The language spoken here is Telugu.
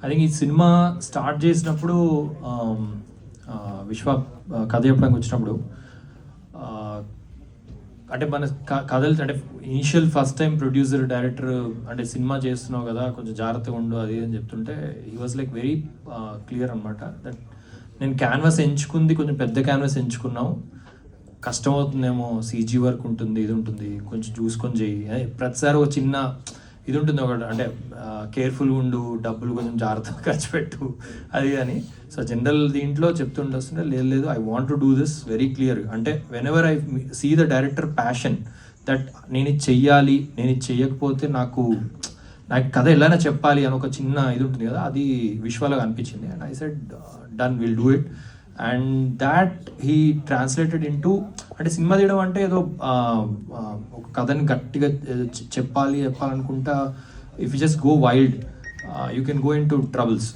ఐ థింక్ ఈ సినిమా స్టార్ట్ చేసినప్పుడు విశ్వ కథ చెప్పడానికి వచ్చినప్పుడు అంటే మన కథలు అంటే initial first time producer director అంటే సినిమా చేస్తున్నావు కదా కొంచెం జాగ్రత్తగా ఉండు అది అని చెప్తుంటే he was like very clear అనమాట. దట్ నేను క్యాన్వాస్ ఎంచుకుంది కొంచెం పెద్ద క్యాన్వాస్ ఎంచుకున్నాం, కష్టం అవుతుందేమో, సీజీ వర్క్ ఉంటుంది, ఇది ఉంటుంది, కొంచెం చూసుకొని చెయ్యి, ప్రతిసారి ఒక చిన్న ఇది ఉంటుంది ఒకటి అంటే కేర్ఫుల్గా ఉండు, డబ్బులు కొంచెం జాగ్రత్తగా ఖర్చు పెట్టు అది అని. సో జనరల్ దీంట్లో చెప్తుంటే లేదు I want to do this very clear. అంటే whenever I see the director passion that నేను ఇది చెయ్యాలి, నేను ఇది చెయ్యకపోతే నాకు కథ ఎలానే చెప్పాలి అని ఒక చిన్న ఇది ఉంటుంది కదా, అది విశ్వాలో అనిపించింది. And I said done, will do it. And that he translated into అంటే సినిమా తీయడం అంటే ఏదో ఒక కథని గట్టిగా చెప్పాలనుకుంటా, if you just go wild you can go into troubles.